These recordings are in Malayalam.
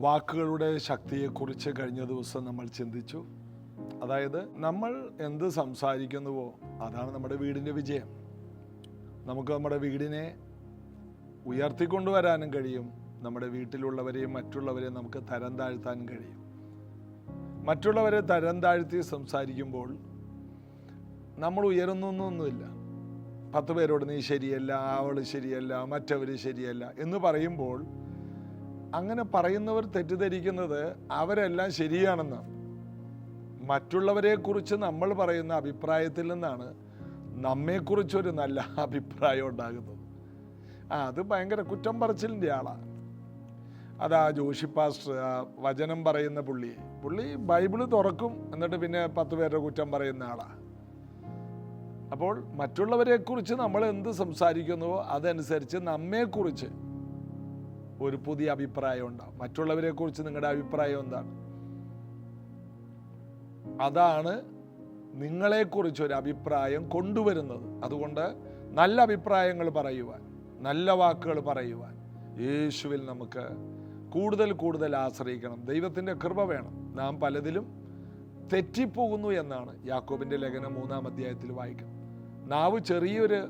വാക്കുകളുടെ ശക്തിയെക്കുറിച്ച് കഴിഞ്ഞ ദിവസം നമ്മൾ ചിന്തിച്ചു. അതായത് നമ്മൾ എന്ത് സംസാരിക്കുന്നുവോ അതാണ് നമ്മുടെ വീടിൻ്റെ വിജയം. നമുക്ക് നമ്മുടെ വീടിനെ ഉയർത്തിക്കൊണ്ടുവരാനും കഴിയും. നമ്മുടെ വീട്ടിലുള്ളവരെയും മറ്റുള്ളവരെയും നമുക്ക് തരം താഴ്ത്താനും കഴിയും. മറ്റുള്ളവരെ തരം താഴ്ത്തി സംസാരിക്കുമ്പോൾ നമ്മൾ ഉയരുന്നൊന്നുമില്ല. 10 പേരോട് നീ ശരിയല്ല, അവൾ ശരിയല്ല, മറ്റവർ ശരിയല്ല എന്ന് പറയുമ്പോൾ അങ്ങനെ പറയുന്നവർ തെറ്റിദ്ധരിക്കുന്നത് അവരെല്ലാം ശരിയാണെന്നാണ്. മറ്റുള്ളവരെക്കുറിച്ച് നമ്മൾ പറയുന്ന അഭിപ്രായത്തിൽ നിന്നാണ് നമ്മെക്കുറിച്ചൊരു നല്ല അഭിപ്രായം ഉണ്ടാകുന്നത്. അത് ഭയങ്കര കുറ്റം പറച്ചിലിൻ്റെ ആളാണ്. അതാ ജോഷി പാസ്റ്റർ വചനം പറയുന്ന പുള്ളി ബൈബിള് തുറക്കും, എന്നിട്ട് പിന്നെ 10 പേരുടെ കുറ്റം പറയുന്ന ആളാണ്. അപ്പോൾ മറ്റുള്ളവരെക്കുറിച്ച് നമ്മൾ എന്ത് സംസാരിക്കുന്നുവോ അതനുസരിച്ച് നമ്മെക്കുറിച്ച് ഒരു പുതിയ അഭിപ്രായം ഉണ്ടാവും. മറ്റുള്ളവരെക്കുറിച്ച് നിങ്ങളുടെ അഭിപ്രായം എന്താണ്? അതാണ് നിങ്ങളെക്കുറിച്ചൊരു അഭിപ്രായം കൊണ്ടുവരുന്നത്. അതുകൊണ്ട് നല്ല അഭിപ്രായങ്ങൾ പറയുവാൻ, നല്ല വാക്കുകൾ പറയുവാൻ യേശുവിൽ നമുക്ക് കൂടുതൽ ആശ്രയിക്കണം. ദൈവത്തിൻ്റെ കൃപ വേണം. നാം പലതിലും തെറ്റിപ്പോകുന്നു എന്നാണ് യാക്കോബിൻ്റെ ലേഖനം 3-ാം അധ്യായത്തിൽ വായിക്കുന്നത്. നാവ് ചെറിയൊരു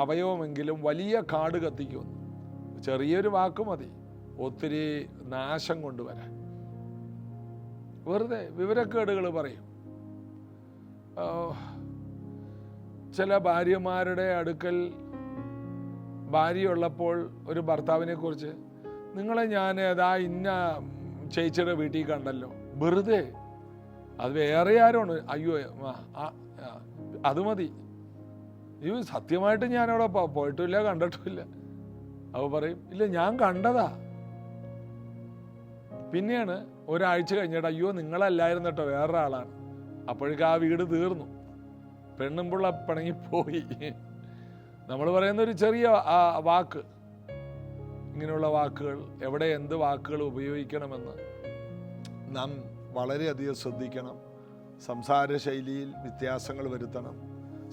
അവയവമെങ്കിലും വലിയ കാട് കത്തിക്കുന്നു. ചെറിയൊരു വാക്ക് മതി ഒത്തിരി നാശം കൊണ്ടുവരാൻ. വെറുതെ വിവരക്കേടുകൾ പറയും. ചില ഭാര്യമാരുടെ അടുക്കൽ ഭാര്യയുള്ളപ്പോൾ ഒരു ഭർത്താവിനെ കുറിച്ച്, നിങ്ങളെ ഞാൻ ഏതാ ഇന്ന ചേച്ചിയുടെ വീട്ടിൽ കണ്ടല്ലോ. വെറുതെ അത് വേറെ ആരാണ്, അയ്യോ അത് മതി. അയ്യോ സത്യമായിട്ട് ഞാനവിടെ പോയിട്ടുമില്ല, കണ്ടിട്ടുമില്ല. അവ പറയും, ഇല്ല ഞാൻ കണ്ടതാ. പിന്നെയാണ് ഒരാഴ്ച കഴിഞ്ഞിട്ട്, അയ്യോ നിങ്ങളല്ലായിരുന്നു കേട്ടോ, വേറൊരാളാണ്. അപ്പോഴേക്കും ആ വീട് തീർന്നു, പെണ്ണുമ്പിള്ള പിണങ്ങിപ്പോയി. നമ്മൾ പറയുന്ന ഒരു ചെറിയ വാക്ക്, ഇങ്ങനെയുള്ള വാക്കുകൾ, എവിടെ എന്ത് വാക്കുകൾ ഉപയോഗിക്കണമെന്ന് നാം വളരെയധികം ശ്രദ്ധിക്കണം. സംസാര ശൈലിയിൽ വ്യത്യാസങ്ങൾ വരുത്തണം.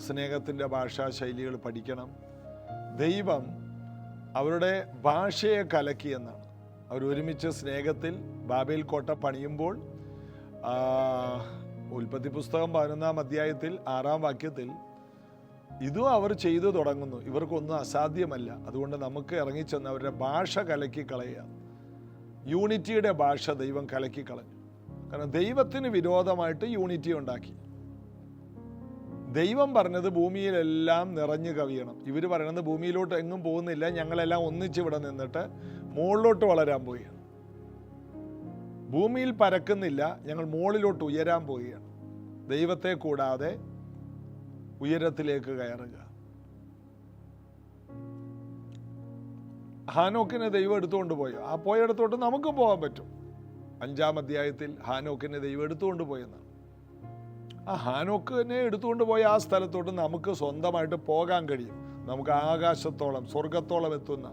സ്നേഹത്തിൻ്റെ ഭാഷാ ശൈലികൾ പഠിക്കണം. ദൈവം അവരുടെ ഭാഷയെ കലക്കിയെന്നാണ്. അവരൊരുമിച്ച് സ്നേഹത്തിൽ ബാബേൽ കോട്ട പണിയുമ്പോൾ ഉൽപ്പത്തി പുസ്തകം 11-ാം അധ്യായത്തിൽ 6-ാം വാക്യത്തിൽ ഇതും അവർ ചെയ്തു തുടങ്ങുന്നു. ഇവർക്കൊന്നും അസാധ്യമല്ല, അതുകൊണ്ട് നമുക്ക് ഇറങ്ങിച്ചെന്ന് അവരുടെ ഭാഷ കലക്കി കളയുക. യൂണിറ്റിയുടെ ഭാഷ ദൈവം കലക്കി കളഞ്ഞു. കാരണം ദൈവത്തിന് വിരോധമായിട്ട് യൂണിറ്റി ഉണ്ടാക്കി. ദൈവം പറഞ്ഞത് ഭൂമിയിലെല്ലാം നിറഞ്ഞു കവിയണം. ഇവർ പറയുന്നത് ഭൂമിയിലോട്ട് എങ്ങും പോകുന്നില്ല, ഞങ്ങളെല്ലാം ഒന്നിച്ചിവിടെ നിന്നിട്ട് മുകളിലോട്ട് വളരാൻ പോവുകയാണ്. ഭൂമിയിൽ പരക്കുന്നില്ല, ഞങ്ങൾ മുകളിലോട്ട് ഉയരാൻ പോവുകയാണ്. ദൈവത്തെ കൂടാതെ ഉയരത്തിലേക്ക് കയറുക. ഹാനോക്കിനെ ദൈവം എടുത്തുകൊണ്ട് പോയോ? ആ പോയടത്തോട്ട് നമുക്ക് പോകാൻ പറ്റും. 5-ാം അധ്യായത്തിൽ ഹാനോക്കിനെ ദൈവം എടുത്തുകൊണ്ട് പോയെന്നാണ്. ആ ഹാനോക്കിനെ എടുത്തുകൊണ്ട് പോയ ആ സ്ഥലത്തോട്ട് നമുക്ക് സ്വന്തമായിട്ട് പോകാൻ കഴിയും. നമുക്ക് ആകാശത്തോളം സ്വർഗത്തോളം എത്തുന്ന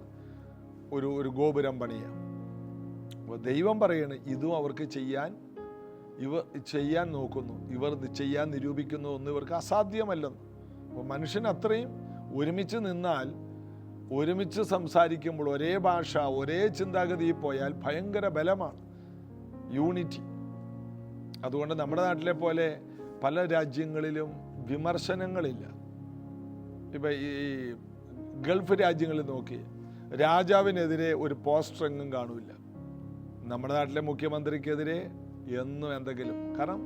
ഒരു ഗോപുരം പണിയാം. അപ്പോൾ ദൈവം പറയാണ്, ഇതും അവർക്ക് ഇവർ ചെയ്യാൻ നോക്കുന്നു, ഇവർ ചെയ്യാൻ നിരൂപിക്കുന്നു എന്ന് ഇവർക്ക് അസാധ്യമല്ലെന്ന്. അപ്പോൾ മനുഷ്യൻ അത്രയും ഒരുമിച്ച് നിന്നാൽ, ഒരുമിച്ച് സംസാരിക്കുമ്പോൾ, ഒരേ ഭാഷ ഒരേ ചിന്താഗതിയിൽ പോയാൽ ഭയങ്കര ബലമാണ് യൂണിറ്റി. അതുകൊണ്ട് നമ്മുടെ നാട്ടിലെ പോലെ പല രാജ്യങ്ങളിലും വിമർശനങ്ങളില്ല. ഇപ്പം ഈ ഗൾഫ് രാജ്യങ്ങളിൽ നോക്കി രാജാവിനെതിരെ ഒരു പോസ്റ്റർ എങ്ങും കാണില്ല. നമ്മുടെ നാട്ടിലെ മുഖ്യമന്ത്രിക്കെതിരെ എന്നും എന്തെങ്കിലും. കാരണം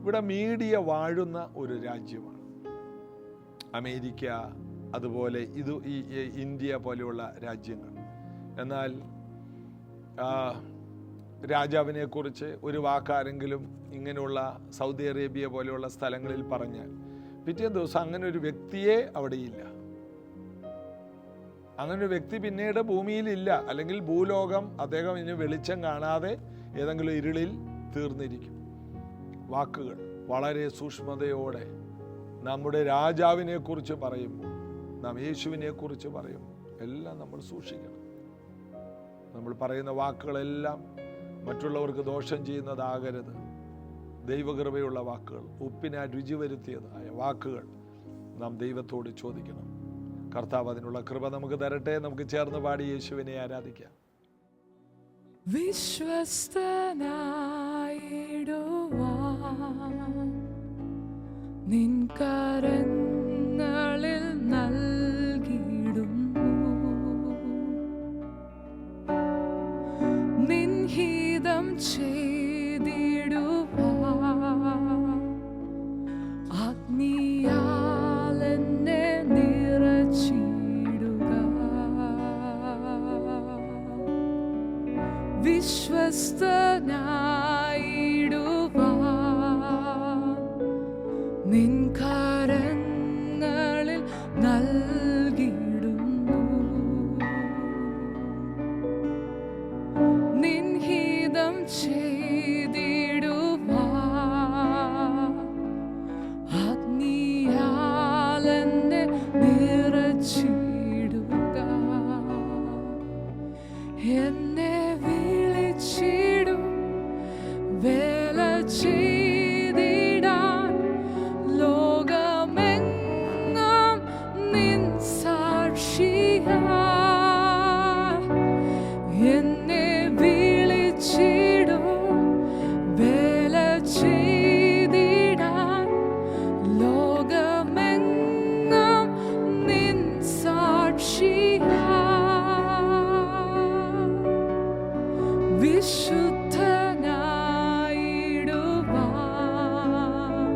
ഇവിടെ മീഡിയ വാഴുന്ന ഒരു രാജ്യമാണ് അമേരിക്ക, അതുപോലെ ഈ ഇന്ത്യ പോലെയുള്ള രാജ്യങ്ങൾ. എന്നാൽ രാജാവിനെ കുറിച്ച് ഒരു വാക്കാരെങ്കിലും ഇങ്ങനെയുള്ള സൗദി അറേബ്യ പോലെയുള്ള സ്ഥലങ്ങളിൽ പറഞ്ഞാൽ പിറ്റേ ദിവസം അങ്ങനെ ഒരു വ്യക്തിയെ അവിടെയില്ല. അങ്ങനെ ഒരു വ്യക്തി പിന്നീട് ഭൂമിയിലില്ല. അല്ലെങ്കിൽ ഭൂലോകം അദ്ദേഹം ഇനി വെളിച്ചം കാണാതെ ഏതെങ്കിലും ഇരുളിൽ തീർന്നിരിക്കും. വാക്കുകൾ വളരെ സൂക്ഷ്മതയോടെ നമ്മുടെ രാജാവിനെ കുറിച്ച് പറയുമ്പോൾ, നാം യേശുവിനെ കുറിച്ച് പറയുമ്പോൾ എല്ലാം നമ്മൾ സൂക്ഷിക്കണം. നമ്മൾ പറയുന്ന വാക്കുകളെല്ലാം മറ്റുള്ളവർക്ക് ദോഷം ചെയ്യുന്നതാകരുത്. ദൈവകൃപയുള്ള വാക്കുകൾ, ഉപ്പിനെ രുചി വരുത്തിയതായ വാക്കുകൾ നാം ദൈവത്തോട് ചോദിക്കണം. കർത്താവ് അതിനുള്ള കൃപ നമുക്ക് തരട്ടെ. നമുക്ക് ചേർന്ന് പാടി യേശുവിനെ ആരാധിക്കാം. വിശ്വസ്തനായിടുവാൻ നിൻ കരങ്ങളിൽ നൽകിയിടുന്നു. നിൻ ഹിതം ചെയ്തിടുവാൻ അഗ്നിയാൽ എന്നെ നിറച്ചിടുക. വിശ്വസ്തനായിടുവാൻ നിൻ കരങ്ങളിൽ നൽകിയിടുന്നു. നിൻ ഹിതം ചെയ്തിടുവാൻ അഗ്നിയാൽ എന്നെ നിറച്ചിടുക. എന്നെ വിളിച്ചിടും വേല ചെയ്തിടാൻ ലോകമെങ്ങും നിൻ സാക്ഷിയായി. എന്നെ വിളിച്ചിടും വേല ചെയ്തിടാൻ ലോകമെങ്ങും നിൻ സാക്ഷിയായി. വിശുദ്ധനായിടുവാൻ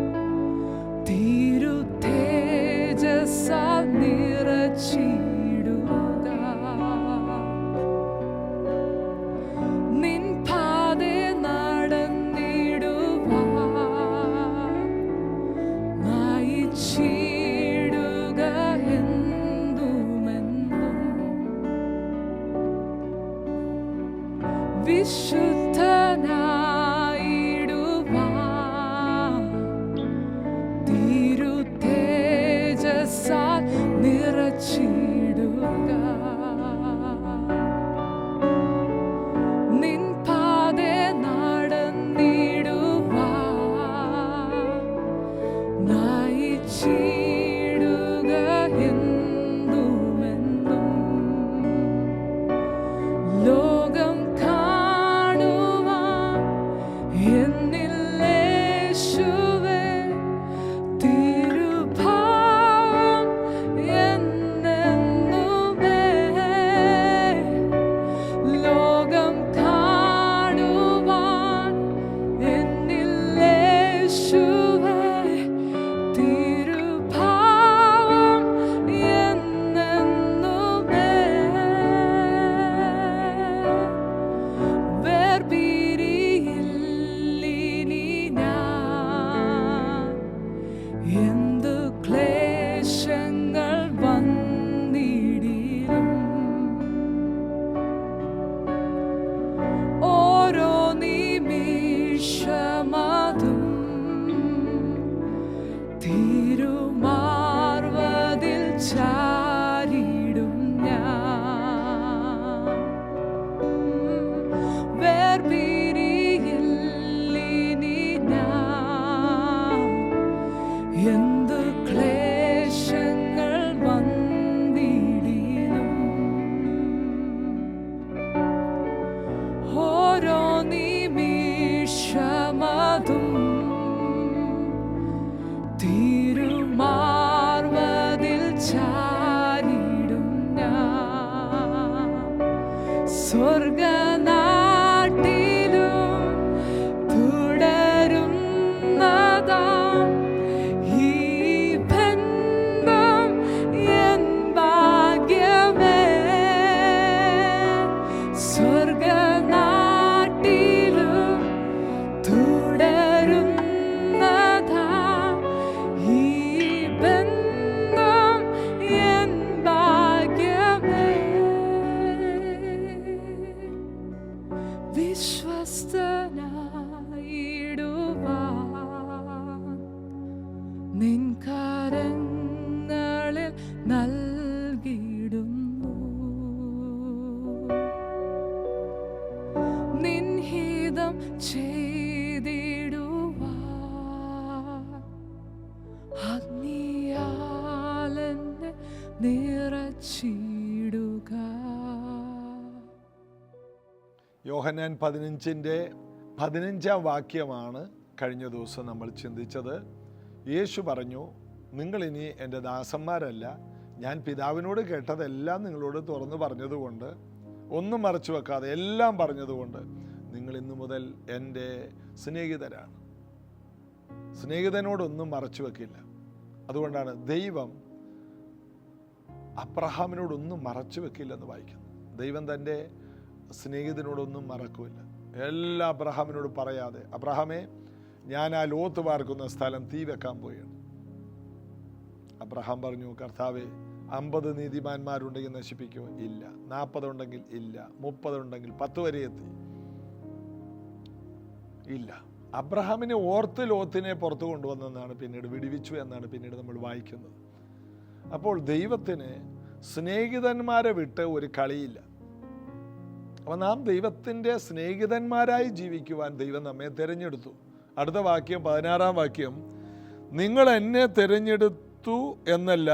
തിരുതേജസ്സാൽ നിറച്ചിടുക. നിൻ പാതേ നടന്നിടുവാൻ നയിച്ചിടുക എന്തുമെന്നും. വിശുദ്ധനായിടുവാൻ തിരുതേജസ്സാൽ നിറച്ചിടുക. നിൻ പാതേ നടന്നിടുവാൻ നയിച്ചിടുക എന്തുമെന്നും. ലോകം കാണുവാൻ എന്നിൽ യേശുവേ തിരുഭാവം എന്നെന്നുമേ. ലോകം കാണുവാൻ എന്നിൽ യേശുവേ തിരുഭാവം എന്നെന്നുമേ. വേർപിരിയില്ലിനി ഞാൻ എന്തു ക്ലേശങ്ങൾ വന്നിടിലും. ഓരോ നിമിഷമതും തിരുമാർവതിൽ ചാരിടും ഞാൻ. വേർപിരിയില്ലിനി ഞാൻ എന്തു ക്ലേശങ്ങൾ വന്നിടിലും. ഓരോ നിമിഷമതും തിരുമാർവതിൽ ചാരിടും ഞാൻ. സ്വർഗനാട്ടിലും തുടരുന്നതാം ഈ ബന്ധം എൻ ഭാഗ്യമേ. സ്വർഗനാട്ടിലും തുടരുന്നതാം ഈ ബന്ധം എൻ ഭാഗ്യമേ. വിശ്വസ്തനായിടുവാൻ നിൻ കരങ്ങളിൽ നൽകിയിടുന്നു. നിൻ ഹിതം ചെയ്തിടുവാൻ അഗ്നിയാൽ എന്നെ നിറച്ചിടുക. യോഹന്നാൻ 15-15 വാക്യമാണ് കഴിഞ്ഞ ദിവസം നമ്മൾ ചിന്തിച്ചത്. യേശു പറഞ്ഞു, നിങ്ങളിനി എൻ്റെ ദാസന്മാരല്ല, ഞാൻ പിതാവിനോട് കേട്ടതെല്ലാം നിങ്ങളോട് തുറന്നു പറഞ്ഞതുകൊണ്ട്, ഒന്നും മറച്ചു വെക്കാതെ എല്ലാം പറഞ്ഞതുകൊണ്ട് നിങ്ങൾ ഇന്നു മുതൽ എൻ്റെ സ്നേഹിതരാണ്. സ്നേഹിതനോടൊന്നും മറച്ചു വെക്കില്ല. അതുകൊണ്ടാണ് ദൈവം അബ്രഹാമിനോടൊന്നും മറച്ചു വെക്കില്ലെന്ന് വായിക്കുന്നത്. ദൈവം തൻ്റെ സ്നേഹിതനോടൊന്നും മറക്കില്ല. എല്ലാ അബ്രഹാമിനോട് പറയാതെ, അബ്രഹാമേ, ഞാൻ ആ ലോത്ത് പാർക്കുന്ന സ്ഥലം തീ വെക്കാൻ പോയാണ്. അബ്രഹാം പറഞ്ഞു, കർത്താവേ, 50 നീതിമാന്മാരുണ്ടെങ്കിൽ നശിപ്പിക്കുമോ? ഇല്ല. 40 ഉണ്ടെങ്കിൽ ഇല്ല. 30 ഉണ്ടെങ്കിൽ 10 വരെ എത്തി. ഇല്ല. അബ്രഹാമിനെ ഓർത്ത് ലോത്തിനെ പുറത്തു കൊണ്ടുവന്നെന്നാണ് പിന്നീട്, വിടുവിച്ചു എന്നാണ് പിന്നീട് നമ്മൾ വായിക്കുന്നത്. അപ്പോൾ ദൈവത്തിന് സ്നേഹിതന്മാരെ വിട്ട് ഒരു കളിയില്ല. അപ്പം നാം ദൈവത്തിൻ്റെ സ്നേഹിതന്മാരായി ജീവിക്കുവാൻ ദൈവം നമ്മെ തിരഞ്ഞെടുത്തു. അടുത്ത വാക്യം, 16-ാം വാക്യം, നിങ്ങൾ എന്നെ തിരഞ്ഞെടുത്തു എന്നല്ല,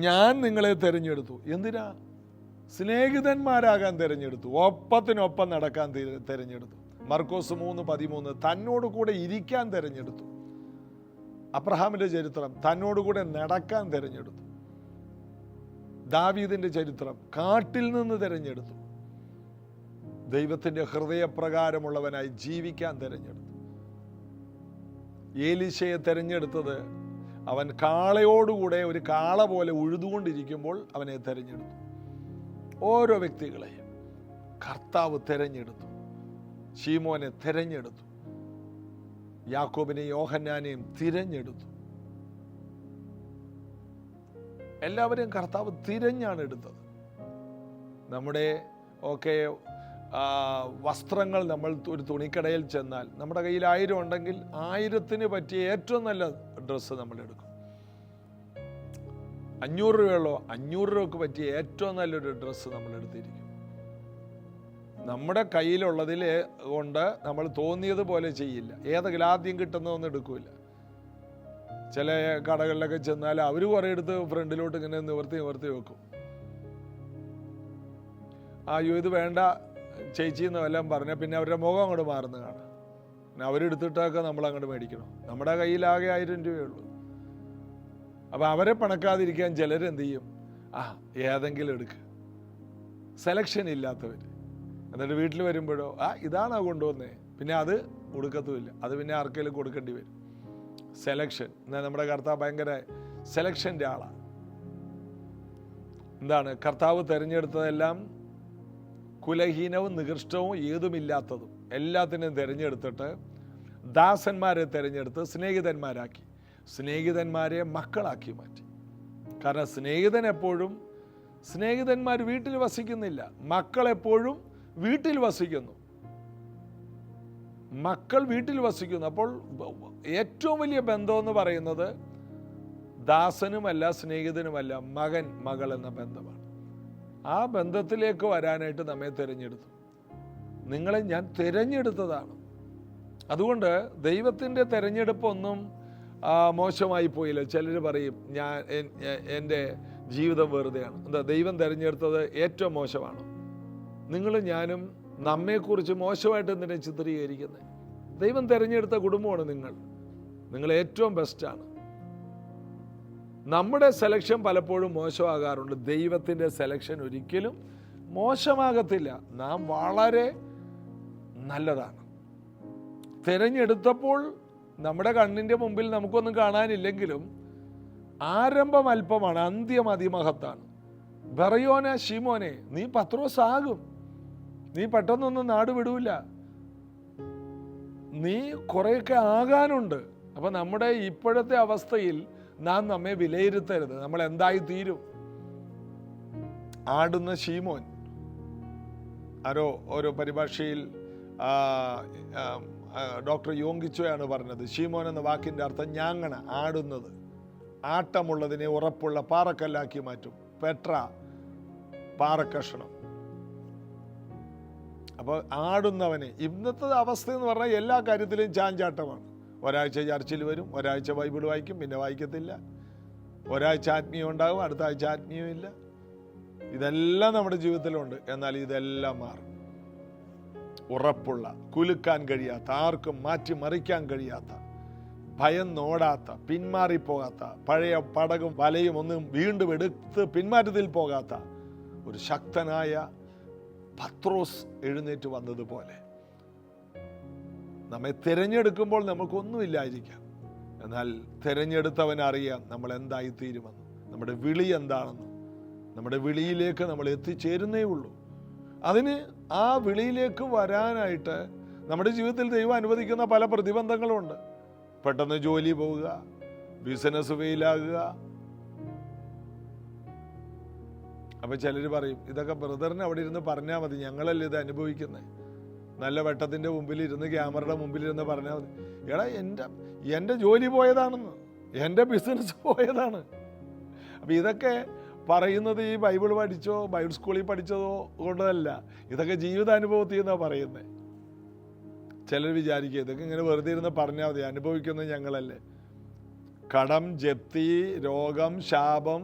ഞാൻ നിങ്ങളെ തിരഞ്ഞെടുത്തു. എന്തിനാ? സ്നേഹിതന്മാരാകാൻ തിരഞ്ഞെടുത്തു, ഒപ്പത്തിനൊപ്പം നടക്കാൻ തിരഞ്ഞെടുത്തു. മർക്കോസ് 3:13, തന്നോട് കൂടെ ഇരിക്കാൻ തിരഞ്ഞെടുത്തു. അബ്രഹാമിൻ്റെ ചരിത്രം, തന്നോട് കൂടെ നടക്കാൻ തിരഞ്ഞെടുത്തു. ദാവീദിന്റെ ചരിത്രം, കാട്ടിൽ നിന്ന് തിരഞ്ഞെടുത്തു. ദൈവത്തിൻ്റെ ഹൃദയപ്രകാരമുള്ളവനായി ജീവിക്കാൻ തിരഞ്ഞെടുത്തു. ഏലീശയെ തിരഞ്ഞെടുത്തത്, അവൻ കാളയോടുകൂടെ ഒരു കാള പോലെ ഉഴുതുകൊണ്ടിരിക്കുമ്പോൾ അവനെ തിരഞ്ഞെടുത്തു. ഓരോ വ്യക്തികളെയും കർത്താവ് തിരഞ്ഞെടുത്തു. ശീമോനെ തിരഞ്ഞെടുത്തു. യാക്കോബിനെയും യോഹന്നാനെയും തിരഞ്ഞെടുത്തു. എല്ലാവരെയും കർത്താവ് തിരഞ്ഞാണ് എടുത്തത്. നമ്മുടെ ഒക്കെ വസ്ത്രങ്ങൾ, നമ്മൾ ഒരു തുണിക്കടയിൽ ചെന്നാൽ നമ്മുടെ കയ്യിൽ 1000 ഉണ്ടെങ്കിൽ 1000ന് പറ്റിയ ഏറ്റവും നല്ല ഡ്രസ്സ് നമ്മൾ എടുക്കും. 500 രൂപയുള്ളോ, 500 രൂപക്ക് പറ്റിയ ഏറ്റവും നല്ലൊരു ഡ്രസ്സ് നമ്മൾ എടുത്തിരിക്കും. നമ്മുടെ കയ്യിലുള്ളതിൽ കൊണ്ട് നമ്മൾ തോന്നിയതുപോലെ ചെയ്യില്ല. ഏതെങ്കിലും ആദ്യം കിട്ടുന്നതൊന്നും എടുക്കില്ല. ചില കടകളിലൊക്കെ ചെന്നാൽ അവർ കുറേ എടുത്ത് ഫ്രണ്ടിലോട്ട് ഇങ്ങനെ നിവർത്തി വെക്കും. അയ്യോ ഇത് വേണ്ട ചേച്ചി എന്ന് വല്ലതും പറഞ്ഞാൽ പിന്നെ അവരുടെ മുഖം അങ്ങോട്ട് മാറുന്ന കാണാം. പിന്നെ അവരെടുത്തിട്ടൊക്കെ നമ്മൾ അങ്ങോട്ട് മേടിക്കണം. നമ്മുടെ കയ്യിലാകെ 1000 രൂപയുള്ളൂ. അപ്പം അവരെ പണക്കാതിരിക്കാൻ ചിലരെന്ത് ചെയ്യും? ഏതെങ്കിലും എടുക്കുക. സെലക്ഷൻ ഇല്ലാത്തവർ. എന്നിട്ട് വീട്ടിൽ വരുമ്പോഴോ ഇതാണോ കൊണ്ടുവന്നേ, പിന്നെ അത് കൊടുക്കത്തുമില്ല. അത് പിന്നെ ആർക്കെങ്കിലും കൊടുക്കേണ്ടി വരും. സെലക്ഷൻ. എന്നാൽ നമ്മുടെ കർത്താവ് ഭയങ്കര സെലക്ഷൻ്റെ ആളാണ്. എന്താണ്? കർത്താവ് തിരഞ്ഞെടുത്തതെല്ലാം കുലഹീനവും നികൃഷ്ടവും ഏതുമില്ലാത്തതും എല്ലാത്തിനെയും തിരഞ്ഞെടുത്തിട്ട് ദാസന്മാരെ തിരഞ്ഞെടുത്ത് സ്നേഹിതന്മാരാക്കി, സ്നേഹിതന്മാരെ മക്കളാക്കി മാറ്റി. കാരണം സ്നേഹിതന്മാർ വീട്ടിൽ വസിക്കുന്നില്ല, മക്കൾ എപ്പോഴും വീട്ടിൽ വസിക്കുന്നു. മക്കൾ വീട്ടിൽ വസിക്കുന്നു. അപ്പോൾ ഏറ്റവും വലിയ ബന്ധം എന്ന് പറയുന്നത് ദാസനുമല്ല സ്നേഹിതനുമല്ല, മകൻ മകൾ എന്ന ബന്ധമാണ്. ആ ബന്ധത്തിലേക്ക് വരാനായിട്ട് നമ്മെ തിരഞ്ഞെടുത്തു. നിങ്ങളെ ഞാൻ തിരഞ്ഞെടുത്തതാണ്. അതുകൊണ്ട് ദൈവത്തിൻ്റെ തിരഞ്ഞെടുപ്പൊന്നും മോശമായി പോയില്ല. ചിലർ പറയും എൻ്റെ ജീവിതം വെറുതെയാണ്. എന്താ, ദൈവം തിരഞ്ഞെടുത്തത് ഏറ്റവും മോശമാണ്? നിങ്ങളും ഞാനും നമ്മെക്കുറിച്ച് മോശമായിട്ട് എന്തിനാ ചിത്രീകരിക്കുന്നത്? ദൈവം തിരഞ്ഞെടുത്ത കുടുംബമാണ് നിങ്ങൾ ഏറ്റവും ബെസ്റ്റാണ്. നമ്മുടെ സെലക്ഷൻ പലപ്പോഴും മോശമാകാറുണ്ട്. ദൈവത്തിൻ്റെ സെലക്ഷൻ ഒരിക്കലും മോശമാകത്തില്ല. നാം വളരെ നല്ലതാണ്. തിരഞ്ഞെടുത്തപ്പോൾ നമ്മുടെ കണ്ണിൻ്റെ മുമ്പിൽ നമുക്കൊന്നും കാണാനില്ലെങ്കിലും ആരംഭം അല്പമാണ്, അന്ത്യം അതിമഹത്താണ്. ബറയോനെ, ശിമോനെ, നീ പത്രോസ് ആകും. നീ പെട്ടെന്നൊന്നും നാട് വിടൂല. നീ കുറേയൊക്കെ ആകാനുണ്ട്. അപ്പം നമ്മുടെ ഇപ്പോഴത്തെ അവസ്ഥയിൽ നാം നമ്മെ വിലയിരുത്തരുത്. നമ്മൾ എന്തായി തീരും? ആടുന്ന ശീമോൻ. ഓരോ പരിഭാഷയിൽ ഡോക്ടർ യോങ്കിച്ചോയാണ് പറഞ്ഞത്, ശീമോൻ എന്ന വാക്കിൻ്റെ അർത്ഥം ഞാങ്ങണ, ആടുന്നത്. ആട്ടമുള്ളതിനെ ഉറപ്പുള്ള പാറക്കല്ലാക്കി മാറ്റും. പെട്ര, പാറക്കഷണം. അപ്പോൾ ആടുന്നവനെ. ഇന്നത്തെ അവസ്ഥ എന്ന് പറഞ്ഞാൽ എല്ലാ കാര്യത്തിലും ചാഞ്ചാട്ടമാണ്. ഒരാഴ്ച ചർച്ചിൽ വരും, ഒരാഴ്ച ബൈബിൾ വായിക്കും, പിന്നെ വായിക്കത്തില്ല. ഒരാഴ്ച ആത്മീയം ഉണ്ടാകും, അടുത്ത ആഴ്ച ആത്മീയമില്ല. ഇതെല്ലാം നമ്മുടെ ജീവിതത്തിലുണ്ട്. എന്നാൽ ഇതെല്ലാം മാറും. ഉറപ്പുള്ള, കുലുക്കാൻ കഴിയാത്ത, ആർക്കും മാറ്റി മറിക്കാൻ കഴിയാത്ത, ഭയം നോടാത്ത, പിന്മാറിപ്പോകാത്ത, പഴയ പടകും വലയും ഒന്നും വീണ്ടും എടുത്ത് പിന്മാറ്റത്തിൽ പോകാത്ത ഒരു ശക്തനായ പത്രോസ് എഴുന്നേറ്റ് വന്നതുപോലെ നമ്മെ തിരഞ്ഞെടുക്കുമ്പോൾ നമുക്കൊന്നുമില്ലായിരിക്കാം, എന്നാൽ തിരഞ്ഞെടുത്തവൻ അറിയാം നമ്മൾ എന്തായിത്തീരുമെന്ന്, നമ്മുടെ വിളി എന്താണെന്ന്. നമ്മുടെ വിളിയിലേക്ക് നമ്മൾ എത്തിച്ചേരുന്നേ ഉള്ളൂ. അതിന് ആ വിളിയിലേക്ക് വരാനായിട്ട് നമ്മുടെ ജീവിതത്തിൽ ദൈവം അനുവദിക്കുന്ന പല പ്രതിബന്ധങ്ങളുണ്ട്. പെട്ടെന്ന് ജോലി പോവുക, ബിസിനസ് ഫെയിലാകുക. അപ്പം ചിലർ പറയും, ഇതൊക്കെ ബ്രദറിന് അവിടെ ഇരുന്ന് പറഞ്ഞാൽ മതി, ഞങ്ങളല്ലേ ഇത് അനുഭവിക്കുന്നത്. നല്ല വെട്ടത്തിൻ്റെ മുമ്പിൽ ഇരുന്ന്, ക്യാമറയുടെ മുമ്പിൽ ഇരുന്ന് പറഞ്ഞാൽ മതി. എടാ, എൻ്റെ ജോലി പോയതാണെന്ന്, എൻ്റെ ബിസിനസ് പോയതാണ്. അപ്പം ഇതൊക്കെ പറയുന്നത് ഈ ബൈബിൾ പഠിച്ചോ ബൈബിൾ സ്കൂളിൽ പഠിച്ചതോ കൊണ്ടല്ല, ഇതൊക്കെ ജീവിതാനുഭവത്തിൽ നിന്നാണ് പറയുന്നത്. ചിലർ വിചാരിക്കുക ഇതൊക്കെ ഇങ്ങനെ വെറുതെ ഇരുന്ന് പറഞ്ഞാൽ മതി, അനുഭവിക്കുന്നത് ഞങ്ങളല്ലേ. കടം, ജപ്തി, രോഗം, ശാപം,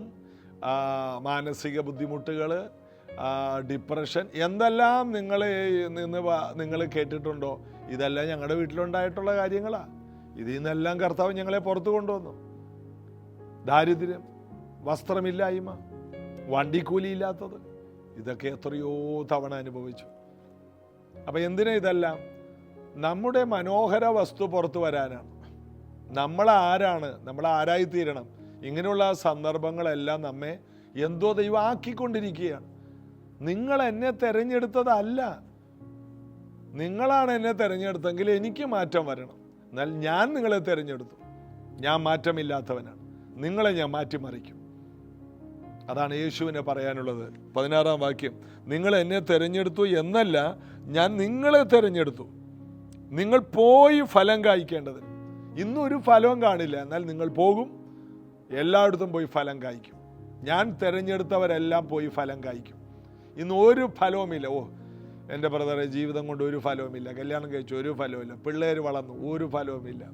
മാനസിക ബുദ്ധിമുട്ടുകൾ, ഡിപ്രഷൻ, എന്തെല്ലാം നിങ്ങൾ കേട്ടിട്ടുണ്ടോ, ഇതെല്ലാം ഞങ്ങളുടെ വീട്ടിലുണ്ടായിട്ടുള്ള കാര്യങ്ങളാണ്. ഇതിൽ നിന്നെല്ലാം കർത്താവ് ഞങ്ങളെ പുറത്തു കൊണ്ടുവന്നു. ദാരിദ്ര്യം, വസ്ത്രമില്ലായ്മ, വണ്ടിക്കൂലിയില്ലാത്തത്, ഇതൊക്കെ എത്രയോ തവണ അനുഭവിച്ചു. അപ്പം എന്തിനാ ഇതെല്ലാം? നമ്മുടെ മനോഹര വസ്തു പുറത്തു വരാനാണ്. നമ്മൾ ആരായിത്തീരണം. ഇങ്ങനെയുള്ള സന്ദർഭങ്ങളെല്ലാം നമ്മെ എന്തോ ദൈവം ആക്കിക്കൊണ്ടിരിക്കുകയാണ്. നിങ്ങൾ എന്നെ തിരഞ്ഞെടുത്തതല്ല, നിങ്ങളാണ് എന്നെ തിരഞ്ഞെടുത്തെങ്കിൽ എനിക്ക് മാറ്റം വരണം. എന്നാൽ ഞാൻ നിങ്ങളെ തിരഞ്ഞെടുത്തു, ഞാൻ മാറ്റമില്ലാത്തവനാണ്, നിങ്ങളെ ഞാൻ മാറ്റിമറിക്കും. അതാണ് യേശുവിനെ പറയാനുള്ളത്. 16-ാം വാക്യം, നിങ്ങൾ എന്നെ തിരഞ്ഞെടുത്തു എന്നല്ല, ഞാൻ നിങ്ങളെ തിരഞ്ഞെടുത്തു, നിങ്ങൾ പോയി ഫലം കായ്ക്കേണ്ടതിന്. ഇന്നൊരു ഫലവും കാണില്ല, എന്നാൽ നിങ്ങൾ പോകും, എല്ലായിടത്തും പോയി ഫലം കായ്ക്കും. ഞാൻ തിരഞ്ഞെടുത്തവരെല്ലാം പോയി ഫലം കായ്ക്കും. ഇന്ന് ഒരു ഫലവുമില്ല. എൻ്റെ ബ്രദറെ, ജീവിതം കൊണ്ട് ഒരു ഫലവുമില്ല, കല്യാണം കഴിച്ചു ഒരു ഫലവുമില്ല, പിള്ളേർ വളർന്നു ഒരു ഫലവുമില്ല,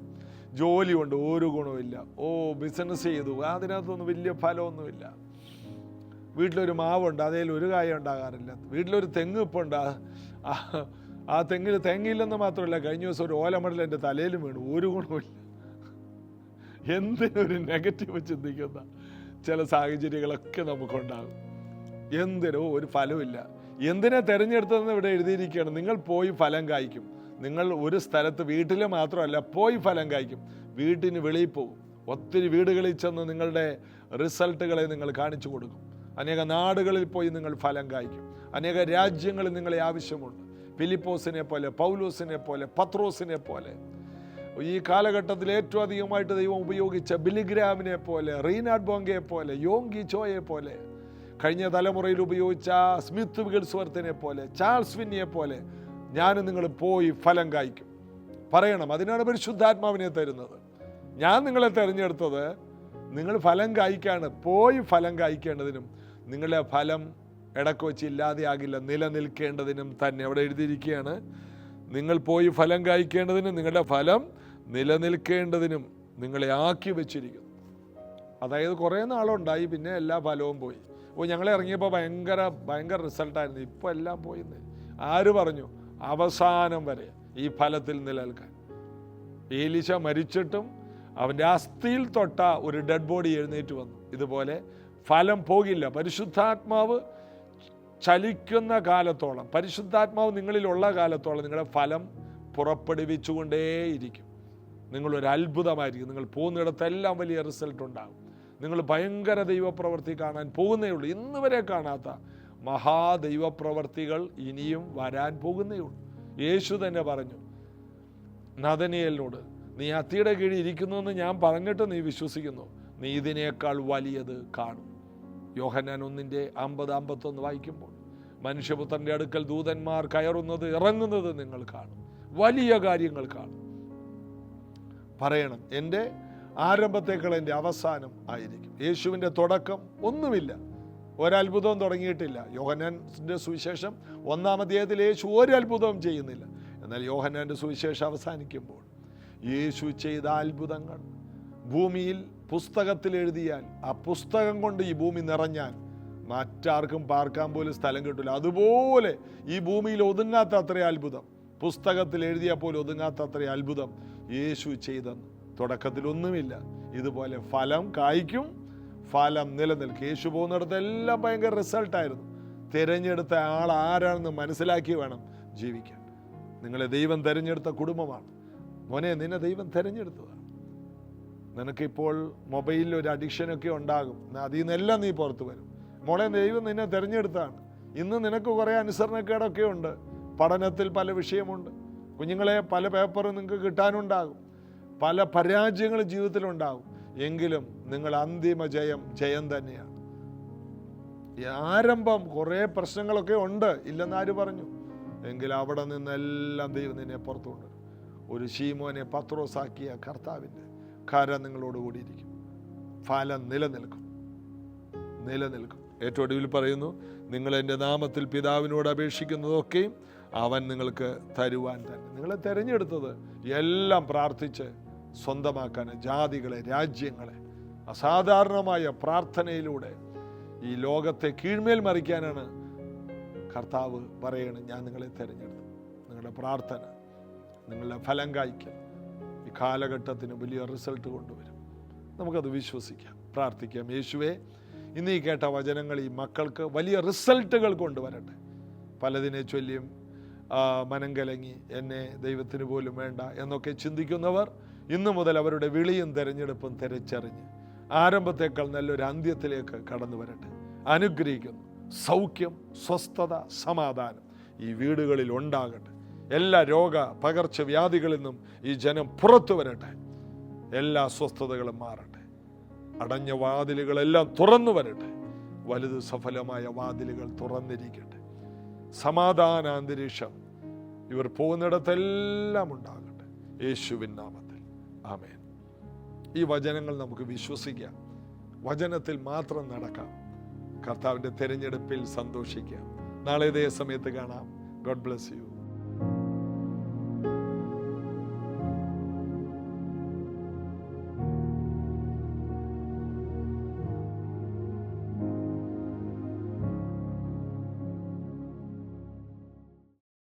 ജോലി കൊണ്ട് ഒരു ഗുണവുമില്ല, ബിസിനസ് ചെയ്തു അതിനകത്തൊന്നും വലിയ ഫലമൊന്നുമില്ല, വീട്ടിലൊരു മാവുണ്ട് അതിൽ ഒരു കായ ഉണ്ടാകാറില്ല, വീട്ടിലൊരു തെങ്ങ് ഇപ്പുണ്ട്, ആ തെങ്ങിൽ തേങ്ങയില്ലെന്ന് മാത്രമല്ല, കഴിഞ്ഞ ദിവസം ഒരു ഓലമടൽ എൻ്റെ തലയിലും വീണു, ഒരു ഗുണമില്ല. എന്തിനൊരു നെഗറ്റീവ് ചിന്തിക്കുന്ന ചില സാഹചര്യങ്ങളൊക്കെ നമുക്കുണ്ടാകും. എന്തിനോ ഒരു ഫലമില്ല. എന്തിനെ തിരഞ്ഞെടുത്തതെന്ന് ഇവിടെ എഴുതിയിരിക്കുകയാണ്, നിങ്ങൾ പോയി ഫലം കായ്ക്കും. നിങ്ങൾ ഒരു സ്ഥലത്ത് വീട്ടിൽ മാത്രമല്ല, പോയി ഫലം കായ്ക്കും. വീട്ടിന് വെളിയിൽ പോകും, ഒത്തിരി വീടുകളിൽ ചെന്ന് നിങ്ങളുടെ റിസൾട്ടുകളെ നിങ്ങൾ കാണിച്ചു കൊടുക്കും. അനേക നാടുകളിൽ പോയി നിങ്ങൾ ഫലം കായ്ക്കും. അനേക രാജ്യങ്ങളിൽ നിങ്ങളെ ആവശ്യമുണ്ട്. ഫിലിപ്പോസിനെ പോലെ, പൗലോസിനെ പോലെ, പത്രോസിനെ പോലെ, ഈ കാലഘട്ടത്തിൽ ഏറ്റവും അധികമായിട്ട് ദൈവം ഉപയോഗിച്ച ബിലിഗ്രാമിനെ പോലെ, റീനാഡ് ബോങ്കയെ പോലെ, യോങ്കി ചോയെ പോലെ, കഴിഞ്ഞ തലമുറയിൽ ഉപയോഗിച്ച സ്മിത്ത് വിഗൽസ്വർത്തിനെ പോലെ, ചാൾസ് വിന്നിയെ പോലെ, ഞാനും നിങ്ങൾ പോയി ഫലം കായ്ക്കും പറയണം. അതിനാണ് പരിശുദ്ധാത്മാവിനെ തരുന്നത്. ഞാൻ നിങ്ങളെ തിരഞ്ഞെടുത്തത് നിങ്ങൾ ഫലം കായ്ക്കാണ്. പോയി ഫലം കായ്ക്കേണ്ടതിനും നിങ്ങളുടെ ഫലം ഇടക്ക് വെച്ച് ഇല്ലാതെയാകില്ല, നിലനിൽക്കേണ്ടതിനും തന്നെ. അവിടെ എഴുതിയിരിക്കുകയാണ്, നിങ്ങൾ പോയി ഫലം കായ്ക്കേണ്ടതിനും നിങ്ങളുടെ ഫലം നിലനിൽക്കേണ്ടതിനും നിങ്ങളെ ആക്കി വെച്ചിരിക്കുന്നു. അതായത് കുറേ നാളുണ്ടായി, പിന്നെ എല്ലാ ഫലവും പോയി. ഞങ്ങൾ ഇറങ്ങിയപ്പോൾ ഭയങ്കര റിസൾട്ടായിരുന്നു, ഇപ്പോൾ എല്ലാം പോയിന്ന്. ആര് പറഞ്ഞു? അവസാനം വരെ ഈ ഫലത്തിൽ നിലനിൽക്കാൻ. ഏലീശ മരിച്ചിട്ടും അവൻ്റെ അസ്ഥിയിൽ തൊട്ട ഒരു ഡെഡ് ബോഡി എഴുന്നേറ്റ് വന്നു. ഇതുപോലെ ഫലം പോകില്ല. പരിശുദ്ധാത്മാവ് ചലിക്കുന്ന കാലത്തോളം, പരിശുദ്ധാത്മാവ് നിങ്ങളിലുള്ള കാലത്തോളം നിങ്ങളുടെ ഫലം പുറപ്പെടുവിച്ചുകൊണ്ടേയിരിക്കും. നിങ്ങളൊരു അത്ഭുതമായിരിക്കും. നിങ്ങൾ പോകുന്നിടത്തെല്ലാം വലിയ റിസൾട്ട് ഉണ്ടാകും. നിങ്ങൾ ഭയങ്കര ദൈവപ്രവൃത്തി കാണാൻ പോകുന്നേ ഉള്ളൂ. ഇന്ന് വരെ കാണാത്ത മഹാദൈവപ്രവർത്തികൾ ഇനിയും വരാൻ പോകുന്നേ ഉള്ളൂ. യേശു തന്നെ പറഞ്ഞു നഥനയേലിനോട്, നീ അത്തിയുടെ കീഴിൽ ഇരിക്കുന്നുവെന്ന് ഞാൻ പറഞ്ഞിട്ട് നീ വിശ്വസിക്കുന്നു, നീ ഇതിനേക്കാൾ വലിയത് കാണും. യോഹന്നാൻ 1:50-51 വായിക്കുമ്പോൾ, മനുഷ്യപുത്രൻ്റെ അടുക്കൽ ദൂതന്മാർ കയറുന്നത് ഇറങ്ങുന്നത് നിങ്ങൾ കാണും, വലിയ കാര്യങ്ങൾ കാണും. പറയണം, എൻ്റെ ആരംഭത്തേക്കാൾ എൻ്റെ അവസാനം ആയിരിക്കും. യേശുവിൻ്റെ തുടക്കം ഒന്നുമില്ല, ഒരത്ഭുതവും തുടങ്ങിയിട്ടില്ല. യോഹന്നാൻ്റെ സുവിശേഷം 1-ാം അധ്യായത്തിൽ യേശു ഒരു അത്ഭുതവും ചെയ്യുന്നില്ല. എന്നാൽ യോഹന്നാൻ്റെ സുവിശേഷം അവസാനിക്കുമ്പോൾ യേശു ചെയ്ത അത്ഭുതങ്ങൾ ഭൂമിയിൽ പുസ്തകത്തിൽ എഴുതിയാൽ, ആ പുസ്തകം കൊണ്ട് ഈ ഭൂമി നിറഞ്ഞാൽ മറ്റാർക്കും പാർക്കാൻ പോലും സ്ഥലം കിട്ടില്ല. അതുപോലെ ഈ ഭൂമിയിൽ ഒതുങ്ങാത്ത അത്രയും അത്ഭുതം പുസ്തകത്തിൽ എഴുതിയാൽ പോലും ഒതുങ്ങാത്തത്ര അത്ഭുതം യേശു ചെയ്തെന്ന്. തുടക്കത്തിൽ ഒന്നുമില്ല, ഇതുപോലെ ഫലം കായ്ക്കും, ഫലം നിലനിൽക്കും. യേശു പോകുന്നിടത്തെല്ലാം ഭയങ്കര റിസൾട്ടായിരുന്നു. തിരഞ്ഞെടുത്ത ആൾ ആരാണെന്ന് മനസ്സിലാക്കി വേണം ജീവിക്കാൻ. നിങ്ങളെ ദൈവം തിരഞ്ഞെടുത്ത കുടുംബമാണ്. മോനെ, നിന്നെ ദൈവം തിരഞ്ഞെടുത്തതാണ്. നിനക്കിപ്പോൾ മൊബൈലിൽ ഒരു അഡിക്ഷനൊക്കെ ഉണ്ടാകും, അതിൽ നിന്നെല്ലാം നീ പുറത്തു വരും. മോളെ, ദൈവം നിന്നെ തിരഞ്ഞെടുത്താണ്. ഇന്ന് നിനക്ക് കുറേ അനുസരണക്കേടൊക്കെ ഉണ്ട്, പഠനത്തിൽ പല വിഷയമുണ്ട്, കുഞ്ഞുങ്ങളെ പല പേപ്പറും നിങ്ങൾക്ക് കിട്ടാനുണ്ടാകും, പല പരാജയങ്ങളും ജീവിതത്തിലുണ്ടാകും. എങ്കിലും നിങ്ങൾ അന്തിമ ജയം തന്നെയാണ്. ആരംഭം കുറേ പ്രശ്നങ്ങളൊക്കെ ഉണ്ട്, ഇല്ലെന്നാര് പറഞ്ഞു? എങ്കിൽ അവിടെ നിന്നെല്ലാം ദൈവം നിന്നെ പുറത്തു കൊണ്ടുവരും. ഒരു ശീമോനെ പത്രോസാക്കിയ കർത്താവിൻ്റെ കരം നിങ്ങളോട് കൂടിയിരിക്കും. ഫലം നിലനിൽക്കും. ഏറ്റവും ഒടുവിൽ പറയുന്നു, നിങ്ങൾ എൻ്റെ നാമത്തിൽ പിതാവിനോട് അപേക്ഷിക്കുന്നതൊക്കെയും അവൻ നിങ്ങൾക്ക് തരുവാൻ തന്നെ. നിങ്ങളെ തിരഞ്ഞെടുത്തത് എല്ലാം പ്രാർത്ഥിച്ച് സ്വന്തമാക്കാൻ, ജാതികളെ, രാജ്യങ്ങളെ അസാധാരണമായ പ്രാർത്ഥനയിലൂടെ ഈ ലോകത്തെ കീഴ്മേൽ മറിക്കാനാണ് കർത്താവ് പറയണം. ഞാൻ നിങ്ങളെ തിരഞ്ഞെടുത്തു. നിങ്ങളുടെ പ്രാർത്ഥന, നിങ്ങളുടെ ഫലം കായ്ക്കൽ ഈ കാലഘട്ടത്തിന് വലിയ റിസൾട്ട് കൊണ്ടുവരും. നമുക്കത് വിശ്വസിക്കാം, പ്രാർത്ഥിക്കാം. യേശുവേ, ഇന്ന് ഈ കേട്ട വചനങ്ങൾ ഈ മക്കൾക്ക് വലിയ റിസൾട്ടുകൾ കൊണ്ടുവരട്ടെ. പലതിനെ ചൊല്ലിയും മനം കലങ്ങി എന്നെ ദൈവത്തിന് പോലും വേണ്ട എന്നൊക്കെ ചിന്തിക്കുന്നവർ ഇന്നു മുതൽ അവരുടെ വിളിയും തിരഞ്ഞെടുപ്പും തിരിച്ചറിഞ്ഞ് ആരംഭത്തേക്കാൾ നല്ലൊരു അന്ത്യത്തിലേക്ക് കടന്നു വരട്ടെ. അനുഗ്രഹിക്കുന്നു. സൗഖ്യം, സ്വസ്ഥത, സമാധാനം ഈ വീടുകളിൽ ഉണ്ടാകട്ടെ. എല്ലാ രോഗ പകർച്ചവ്യാധികളിൽ നിന്നും ഈ ജനം പുറത്തു വരട്ടെ. എല്ലാ അസ്വസ്ഥതകളും മാറട്ടെ. അടഞ്ഞ വാതിലുകളെല്ലാം തുറന്നു വരട്ടെ. വലുത് സഫലമായ വാതിലുകൾ തുറന്നിരിക്കട്ടെ. സമാധാന അന്തരീക്ഷം ഇവർ പോകുന്നിടത്തെല്ലാം ഉണ്ടാകട്ടെ. യേശുവിൻ നാമത്തിൽ ആമേൻ. ഈ വചനങ്ങൾ നമുക്ക് വിശ്വസിക്കാം. വചനത്തിൽ മാത്രം നടക്കാം. കർത്താവിൻ്റെ തിരഞ്ഞെടുപ്പിൽ സന്തോഷിക്കാം. നാളെ ഇതേ സമയത്ത് കാണാം. God bless you.